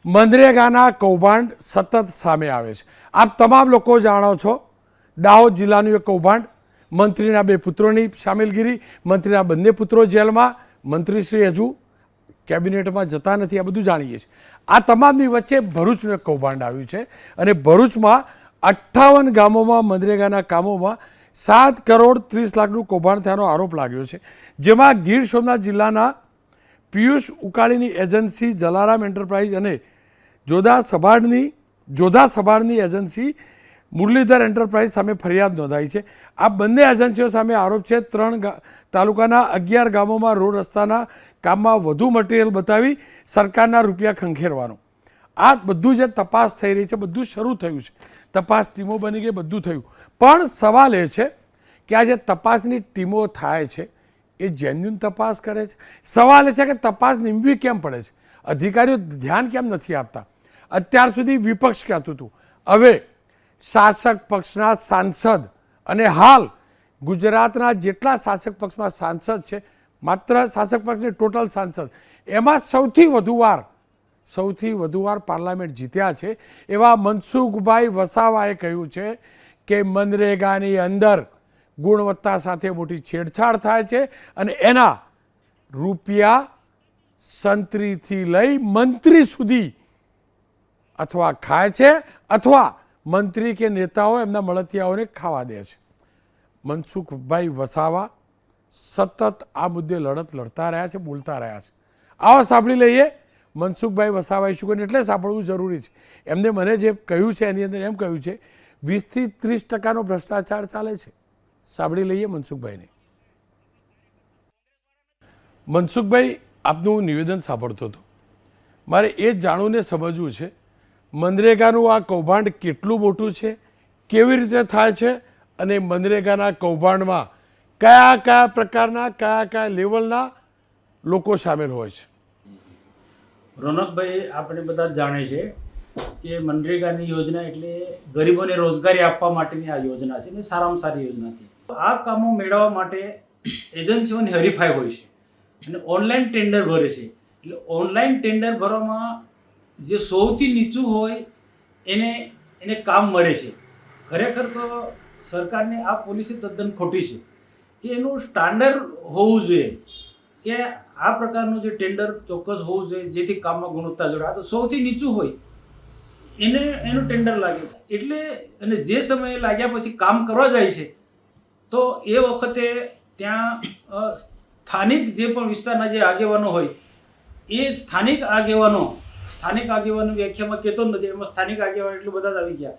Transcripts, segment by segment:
મનરેગાના કૌભાંડ સતત સામે આવે છે. આપ તમામ લોકો જાણો છો, દાહોદ જિલ્લાનું એક કૌભાંડ, મંત્રીના 2 પુત્રોની સામેલગીરી, મંત્રીના બંને પુત્રો જેલમાં, મંત્રીશ્રી હજુ કેબિનેટમાં જતા નથી, આ બધું જાણીએ છીએ. આ તમામની વચ્ચે ભરૂચનું એક કૌભાંડ આવ્યું છે અને ભરૂચમાં 58 ગામોમાં મનરેગાના કામોમાં 7 કરોડ 30 લાખનું કૌભાંડ થયાનો આરોપ લાગ્યો છે, જેમાં ગીર સોમનાથ જિલ્લાના પિયુષ ઉકાળીની એજન્સી જલારામ એન્ટરપ્રાઇઝ અને જોધા સભાડની એજન્સી મુરલીધર એન્ટરપ્રાઇઝ સામે ફરિયાદ નોંધાઈ છે. આ બંને એજન્સીઓ સામે આરોપ છે 3 તાલુકાના 11 ગામોમાં રોડ રસ્તાના કામમાં વધુ મટીરિયલ બતાવી સરકારના રૂપિયા ખંખેરવાનો. આ બધું જે તપાસ થઈ રહી છે, બધું શરૂ થયું છે, તપાસ ટીમો બની ગઈ, બધું થયું. પણ સવાલ એ છે કે આ જે તપાસની ટીમો થાય છે એ જેન્યુન તપાસ કરે છે. સવાલ એ છે કે તપાસ નીમવી કેમ પડે છે, અધિકારીઓ ધ્યાન કેમ નથી આપતા. અત્યાર સુધી વિપક્ષ કહેતું હતું, હવે શાસક પક્ષના સાંસદ અને હાલ ગુજરાતના જેટલા શાસક પક્ષમાં સાંસદ છે, માત્ર શાસક પક્ષની ટોટલ સાંસદ, એમાં સૌથી વધુ વાર પાર્લામેન્ટ જીત્યા છે એવા મનસુખભાઈ વસાવાએ કહ્યું છે કે મનરેગાની અંદર ગુણવત્તા સાથે મોટી છેડછાડ થાય છે અને એના રૂપિયા સંત્રીથી લઈ મંત્રી સુધી અથવા ખાય છે અથવા મંત્રી કે નેતાઓ એમના મળતિયાઓને ખાવા દે છે. મનસુખભાઈ વસાવા સતત આ મુદ્દે લડત લડતા રહ્યા છે, બોલતા રહ્યા છે. આવો સાંભળી લઈએ મનસુખભાઈ વસાવાએ શું કર્યું. એટલે સાંભળવું જરૂરી છે. એમને મને જે કહ્યું છે એની અંદર એમ કહ્યું છે 20 થી 30% ભ્રષ્ટાચાર ચાલે છે. સાંભળી લઈએ મનસુખભાઈને. મનસુખભાઈ, આપનું નિવેદન સાંભળતો હતો. મારે એ જાણવું ને સમજવું છે મનરેગાનું આ કૌભાંડ કેટલું મોટું છે, કેવી રીતે થાય છે અને મનરેગાના કૌભાંડમાં કયા પ્રકારના કયા લેવલના લોકો સામેલ હોય છે. રોનકભાઈ, આપણે બધા જાણે છે કે મનરેગાની યોજના એટલે ગરીબોને રોજગારી આપવા માટેની આ યોજના છે ને સારામાં સારી યોજના છે. આ કામો મેળવવા માટે એજન્સીઓની હરીફાઈ હોય છે અને ઓનલાઈન ટેન્ડર ભરે છે. એટલે ઓનલાઈન ટેન્ડર ભરવામાં જે સૌથી નીચું હોય એને કામ મળે છે. ખરેખર તો સરકારની આ પોલિસી તદ્દન ખોટી છે કે એનું સ્ટાન્ડર્ડ હોવું જોઈએ કે આ પ્રકારનું જે ટેન્ડર ચોક્કસ હોવું જોઈએ જેથી કામમાં ગુણવત્તા જોડે. આ તો સૌથી નીચું હોય એનું ટેન્ડર લાગે છે. એટલે અને જે સમયે લાગ્યા પછી કામ કરવા જાય છે તો એ વખતે ત્યાં સ્થાનિક જે પણ વિસ્તારના જે આગેવાનો હોય એ સ્થાનિક આગેવાનો વ્યાખ્યામાં કહેતો નથી, એમાં સ્થાનિક આગેવાનો એટલે બધા જ આવી ગયા.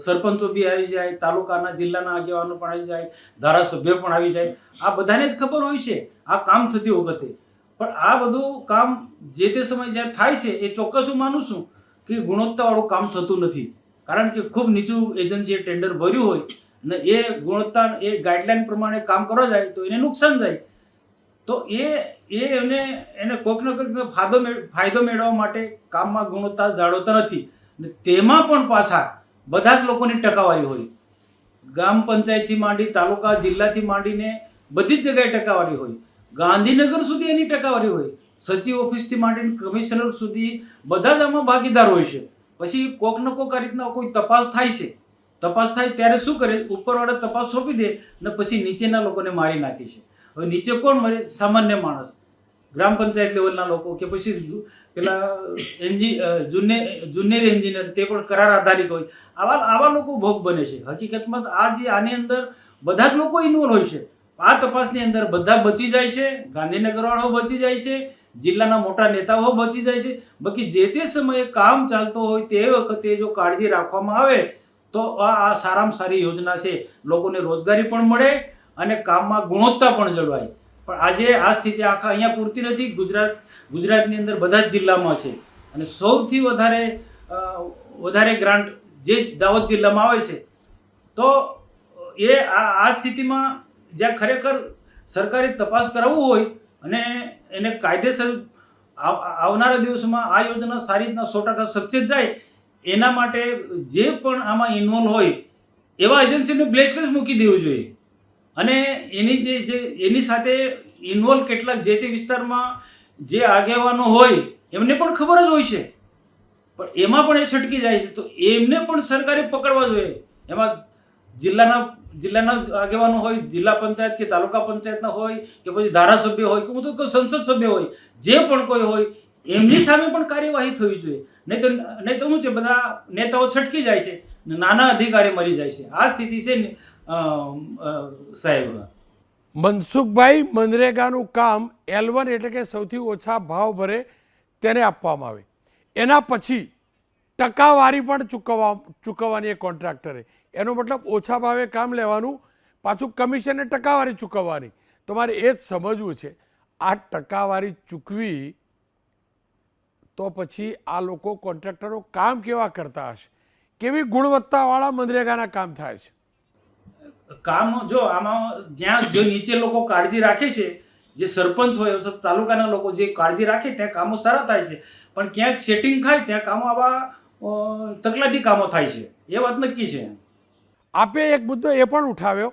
સરપંચો બી આવી જાય, તાલુકાના જિલ્લાના આગેવાનો પણ આવી જાય, ધારાસભ્ય પણ આવી જાય. આ બધાને જ ખબર હોય છે આ કામ થતી વખતે. પણ આ બધું કામ જે તે સમયે જ્યારે થાય છે એ ચોક્કસ હું માનું છું કે ગુણવત્તાવાળું કામ થતું નથી. કારણ કે ખૂબ નીચું એજન્સીએ ટેન્ડર ભર્યું હોય અને એ ગુણવત્તા એ ગાઈડલાઈન પ્રમાણે કામ કરવા જાય તો એને નુકસાન થાય. તો એને કોઈકનો કોઈક ફાયદો મેળવવા માટે કામમાં ગુણવત્તા જાળવતા નથી. તેમાં પણ પાછા બધા જ લોકોની ટકાવારી હોય, ગ્રામ પંચાયતથી માંડી તાલુકા જિલ્લાથી માંડીને બધી જ જગ્યાએ ટકાવારી હોય. ગાંધીનગર સુધી એની ટકાવારી હોય, સચિવ ઓફિસથી માંડીને કમિશનર સુધી બધા જ આમાં ભાગીદાર હોય છે. પછી કોક ને કોક આ રીતના કોઈ તપાસ થાય છે, તપાસ થાય ત્યારે શું કરે, ઉપરવાળા તપાસ સોંપી દે અને પછી નીચેના લોકોને મારી નાખે છે. હવે નીચે કોણ મરે? સામાન્ય માણસ, ગ્રામ પંચાયત લેવલના લોકો કે પછી પેલા જુનિયર એન્જિનિયર, તે પણ કરાર આધારિત હોય. આવા લોકો ભોગ બને છે. હકીકતમાં આની અંદર બધા જ લોકો ઇન્વોલ્વ હોય છે. આ તપાસની અંદર બધા બચી જાય છે, ગાંધીનગરવાળાઓ બચી જાય છે, જિલ્લાના મોટા નેતાઓ બચી જાય છે. બાકી જે તે સમયે કામ ચાલતો હોય તે વખતે જો કાળજી રાખવામાં આવે તો આ સારામાં સારી યોજના છે. લોકોને રોજગારી પણ મળે અને કામમાં ગુણવત્તા પણ જળવાય. પણ આજે આ સ્થિતિ આખા અહીંયા પૂરતી નથી. ગુજરાતની અંદર બધા જ જિલ્લામાં છે અને સૌથી વધારે ગ્રાન્ટ જે દાહોદ જિલ્લામાં આવે છે. તો એ આ સ્થિતિમાં જ્યાં ખરેખર સરકારી તપાસ કરાવવું હોય અને એને કાયદેસર આવનારા દિવસમાં આ યોજના સારી રીતના 100% સક્સેસ જાય એના માટે જે પણ આમાં ઇન્વોલ્વ હોય એવા એજન્સીને બ્લેકલિસ્ટ મૂકી દેવું જોઈએ. અને એની સાથે ઇન્વોલ્વ કેટલાક જે તે વિસ્તારમાં જે આગેવાનો હોય એમને પણ ખબર જ હોય છે, પણ એમાં પણ એ છટકી જાય છે. તો એમને પણ સરકારે પકડવા જોઈએ. એમાં જિલ્લાના આગેવાનો હોય, જિલ્લા પંચાયત કે તાલુકા પંચાયતના હોય કે પછી ધારાસભ્ય હોય કે હું તો સંસદ સભ્ય હોય, જે પણ કોઈ હોય એમની સામે પણ કાર્યવાહી થવી જોઈએ. નહીં તો શું છે, બધા નેતાઓ છટકી જાય છે, નાના અધિકારી મરી જાય છે. આ સ્થિતિ છે સાહેબ. મનસુખભાઈ, મનરેગાનું કામ L1 એટલે કે સૌથી ઓછા ભાવ ભરે તેને આપવામાં આવે, એના પછી ટકાવારી પણ ચૂકવવાની એ કોન્ટ્રાક્ટરે. એનો મતલબ ઓછા ભાવે કામ લેવાનું, પાછું કમિશનને ટકાવારી ચૂકવવાની. તમારે એ જ સમજવું છે, આ ટકાવારી ચૂકવી તો પછી આ લોકો કોન્ટ્રાક્ટરો કામ કેવા કરતા હશે, કેવી ગુણવત્તાવાળા મનરેગાના કામ થાય છે. કામ જો આમાં જ્યાં જે નીચે લોકો કાળજી રાખે છે, જે સરપંચ હોય અથવા તાલુકાના લોકો જે કાળજી રાખે ત્યાં કામો સારા થાય છે, પણ ક્યાંક સેટિંગ થાય ત્યાં કામો આવા તકલાદી કામો થાય છે, એ વાત નક્કી છે. આપે એક મુદ્દો એ પણ ઉઠાવ્યો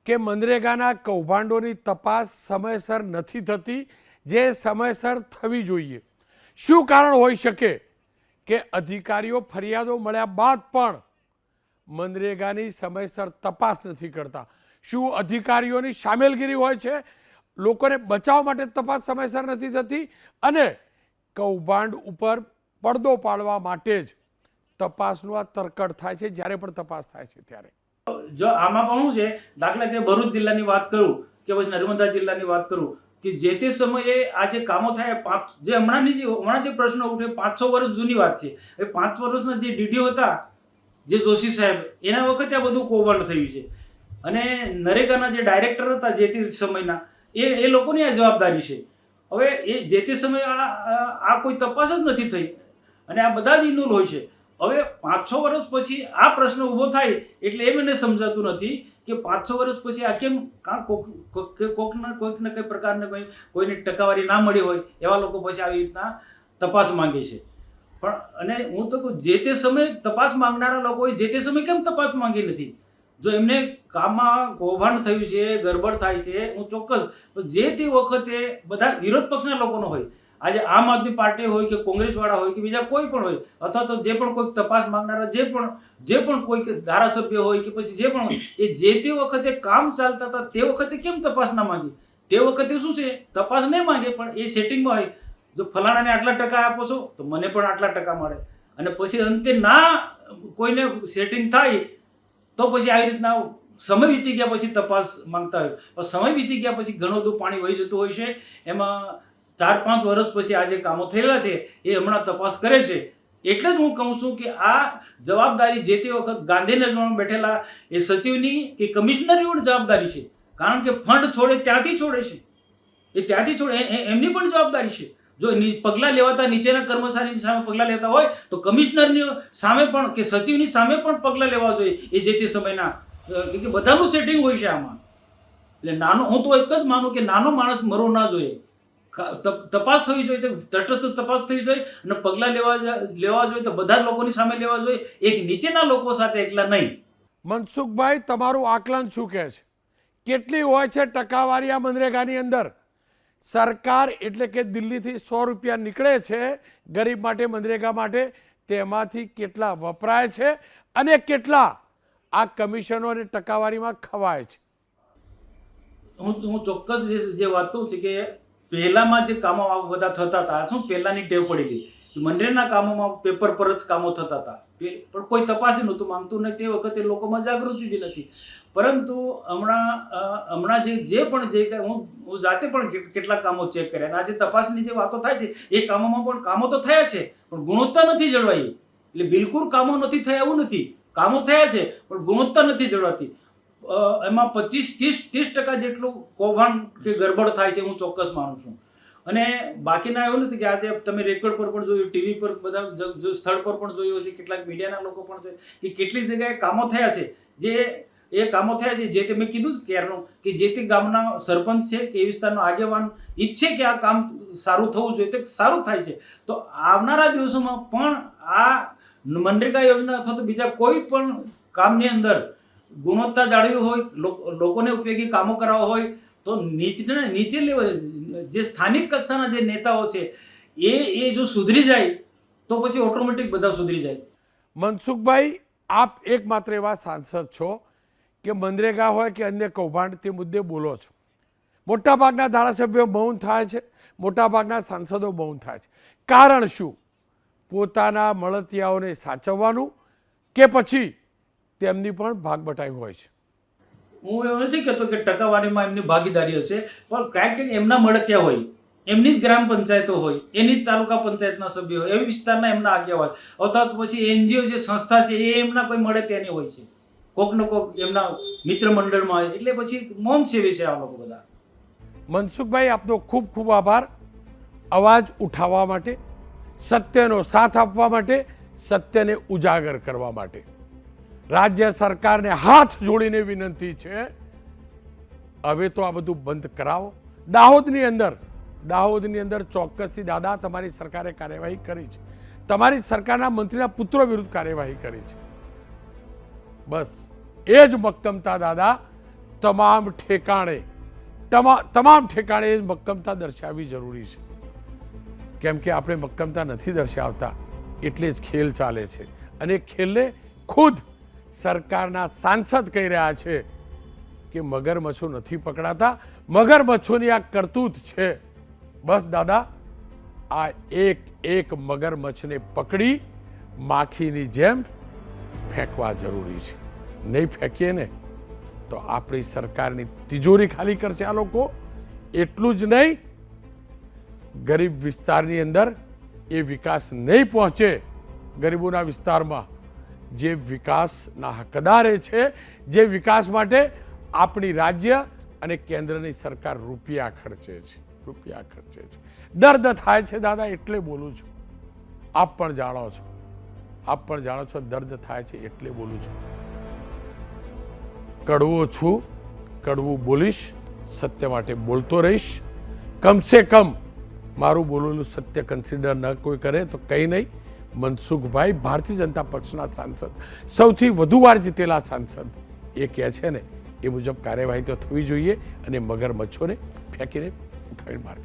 કે મનરેગાના કૌભાંડોની તપાસ સમયસર નથી થતી, જે સમયસર થવી જોઈએ. શું કારણ હોઈ શકે કે અધિકારીઓ ફરિયાદો મળ્યા બાદ પણ મનરેગાની સમયસર તપાસ નથી કરતા? શું અધિકારીઓની સામેલગીરી હોય છે, લોકોને બચાવવા માટે તપાસ સમયસર નથી થતી, અને કૌભાંડ ઉપર પડદો પાડવા માટે જ તપાસનું આ તરકડ થાય છે જ્યારે પણ તપાસ થાય છે ત્યારે? જો આમાં પણ શું છે, દાખલા કે ભરૂચ જિલ્લાની વાત કરું કે પછી નર્મદા જિલ્લાની વાત કરું કે જે તે સમયે આ જે કામો થાય, હમણાં જે પ્રશ્નો ઉઠે 500 વર્ષ જૂની વાત છે. એ 5 વર્ષના જે ડીડીઓ હતા, જે જોશી સાહેબ, એના વખતે આ બધું કૌભાંડ થયું છે. અને નરેગાના જે ડાયરેક્ટર હતા જે તે સમયના, એ લોકોની આ જવાબદારી છે. હવે એ જે તે સમયે આ કોઈ તપાસ જ નથી થઈ, અને આ બધા જ ઇન્વોલ્વ હોય છે. હવે 500 વર્ષ પછી આ પ્રશ્ન ઊભો થાય એટલે એ મને સમજાતું નથી કે 500 વર્ષ પછી આ કેમ કોઈકને કઈ પ્રકારને કોઈની ટકાવારી ના મળી હોય એવા લોકો પછી આવી રીતના તપાસ માંગે છે. પણ અને હું તો કહું, જે તે સમયે તપાસ માંગનારા લોકોએ જે તે સમયે કેમ તપાસ માંગી નથી? જો એમને કામમાં કૌભાંડ થયું છે, ગરબડ થાય છે, હું ચોક્કસ જે તે વખતે બધા વિરોધ પક્ષના લોકોનો હોય, આજે આમ આદમી પાર્ટી હોય કે કોંગ્રેસવાળા હોય કે બીજા કોઈ પણ હોય, અથવા તો જે પણ કોઈ તપાસ માંગનારા જે પણ કોઈ ધારાસભ્ય હોય કે પછી જે પણ હોય, એ જે તે વખતે કામ ચાલતા હતા તે વખતે કેમ તપાસ ના માંગી? તે વખતે શું છે, તપાસ નહીં માંગે પણ એ સેટિંગમાં હોય, જો ફલાણાને આટલા ટકા આપો છો તો મને પણ આટલા ટકા મળે, અને પછી અંતે ના કોઈને સેટિંગ થાય તો પછી આવી રીતના સમય વીતી ગયા પછી તપાસ માંગતા હોય. પણ સમય વીતી ગયા પછી ઘણું બધું પાણી વહી જતું હોય છે. એમાં 4-5 વર્ષ પછી આ જે કામો થયેલા છે એ હમણાં તપાસ કરે છે. એટલે જ હું કહું છું કે આ જવાબદારી જે તે વખત ગાંધીનગરમાં બેઠેલા એ સચિવની કે કમિશનરની પણ જવાબદારી છે. કારણ કે ફંડ છોડે ત્યાંથી છોડે છે, એ ત્યાંથી છોડે, એમની પણ જવાબદારી છે. જો પગલાં લેવાતા નીચેના કર્મચારીની સામે પગલાં લેતા હોય તો કમિશનરની સામે પણ કે સચિવની સામે પણ પગલાં લેવા જોઈએ એ જે તે સમયના, કે બધાનું સેટિંગ હોય છે આમાં. એટલે હું તો એક જ માનું કે નાનો માણસ મરવો ના જોઈએ. તપાસ થવી જોઈએ, તટસ્થ તપાસ થવી જોઈએ, અને પગલાં લેવા જોઈએ તો બધા જ લોકોની સામે લેવા જોઈએ, એક નીચેના લોકો સાથે એકલા નહીં. મનસુખભાઈ, તમારું આકલન શું કહે છે? કેટલી હોય છે ટકાવારી આ મનરેગાની અંદર? સરકાર એટલે કે દિલ્હીથી 100 રૂપિયા નીકળે છે ગરીબ માટે, મનરેગા માટે, તેમાંથી કેટલા વપરાય છે અને કેટલા આ કમિશનો અને ટકાવારીમાં ખવાય છે? હું ચોક્કસ જે વાત કહું છું કે પહેલામાં જે કામો બધા થતા હતા, શું પહેલાની ટેવ પડી ગઈ, મનરેગાના કામોમાં પેપર પર જ કામો થતા હતા, પણ કોઈ તપાસ નહોતું માંગતું ને તે વખતે લોકોમાં જાગૃતિ બી નથી. પરંતુ હમણાં જે કંઈ હું જાતે પણ કેટલાક કામો ચેક કર્યા, અને આજે તપાસની જે વાતો થાય છે એ કામોમાં પણ કામો તો થયા છે પણ ગુણવત્તા નથી જળવાઈ. એટલે બિલકુલ કામો નથી થયા એવું નથી, કામો થયા છે પણ ગુણવત્તા નથી જળવાતી. એમાં 25-30% જેટલું કૌભાંડ કે ગરબડ થાય છે, હું ચોક્કસ માનું છું. અને બાકીના એવું નથી કે આજે તમે રેકોર્ડ પર પણ જોયું, ટીવી પર બધા સ્થળ પર પણ જોયું છે, કેટલાક મીડિયાના લોકો પણ છે કે કેટલીક જગ્યાએ કામો થયા છે. જે કામો થયા છે, જે તે મેં કીધું જ ક્યારનું કે જે તે ગામના સરપંચ છે કે એ વિસ્તારનો આગેવાન ઈચ્છે કે આ કામ સારું થવું જોઈએ તો સારું થાય છે. તો આવનારા દિવસોમાં પણ આ મનરેગા યોજના અથવા તો બીજા કોઈ પણ કામની અંદર ગુણવત્તા જાળવી હોય, લોકોને ઉપયોગી કામો કરાવવા હોય તો નીચે લેવલ જે સ્થાનિક કક્ષાના જે નેતાઓ છે એ જો સુધરી જાય તો પછી ઓટોમેટિક બધા સુધરી જાય. મનસુખભાઈ, આપ એકમાત્ર એવા સાંસદ છો કે મનરેગા હોય કે અન્ય કૌભાંડ તે મુદ્દે બોલો છો. મોટાભાગના ધારાસભ્યો મૌન થાય છે, મોટાભાગના સાંસદો મૌન થાય છે. કારણ શું? પોતાના મળતિયાઓને સાચવવાનું કે પછી તેમની પણ ભાગબટાઈ હોય છે? હું એવું નથી કહેતો કે ટકાવારીમાં એમની ભાગીદારી હશે, પણ ક્યાંક એમના મળતિયા હોય, એમની જ ગ્રામ પંચાયતો હોય, એની જ તાલુકા પંચાયતના સભ્યો હોય, એવી વિસ્તારના એમના આગેવાન હોય, અથવા તો પછી એનજીઓ જે સંસ્થા છે એ એમના કોઈ મળતિયાની હોય છે, કોકનો કોક એમના મિત્ર મંડળમાં હોય, એટલે પછી મૌન સેવે છે આ લોકો બધા. મનસુખભાઈ, આપનો ખૂબ ખૂબ આભાર અવાજ ઉઠાવવા માટે, સત્યનો સાથ આપવા માટે, સત્યને ઉજાગર કરવા માટે. રાજ્ય સરકારને હાથ જોડીને વિનંતી છે, હવે તો આ બધું બંધ કરાવો. દાહોદની અંદર ચોક્કસથી દાદા તમારી સરકારે કાર્યવાહી કરી છે, તમારી સરકારના મંત્રીના પુત્રો વિરુદ્ધ કાર્યવાહી કરી છે. બસ એ જ મક્કમતા દાદા તમામ ઠેકાણે એ જ મક્કમતા દર્શાવવી જરૂરી છે. કેમ કે આપણે મક્કમતા નથી દર્શાવતા એટલે જ ખેલ ચાલે છે, અને ખેલને ખુદ સરકારના સાંસદ કહી રહ્યા છે કે મગરમચ્છો નથી પકડાતા, મગરમચ્છોની આ કરતૂત છે. બસ દાદા, આ એક મગરમચ્છને પકડી માખીની જેમ ફેંકવા જરૂરી છે. નહીં ફેંકીએ ને તો આપણી સરકારની તિજોરી ખાલી કરશે આ લોકો. એટલું જ નહીં, ગરીબ વિસ્તારની અંદર એ વિકાસ નહીં પહોંચે, ગરીબોના વિસ્તારમાં જે વિકાસના હકદાર છે, જે વિકાસ માટે આપણી રાજ્ય અને કેન્દ્રની સરકાર રૂપિયા ખર્ચે છે. દર્દ થાય છે દાદા, એટલે બોલું છું. આપ પણ જાણો છો દર્દ થાય છે એટલે બોલું છું. કડવો છું, કડવું બોલીશ, સત્ય માટે બોલતો રહીશ. કમસે કમ મારું બોલેલું સત્ય કન્સિડર ન કોઈ કરે તો કંઈ નહીં. મનસુખભાઈ ભારતીય જનતા પક્ષના સાંસદ, સૌથી વધુ વાર જીતેલા સાંસદ, એ કહે છે ને એ મુજબ કાર્યવાહી તો થવી જોઈએ, અને મગરમચ્છોને ફેંકીને ઉઠાવીને મારે.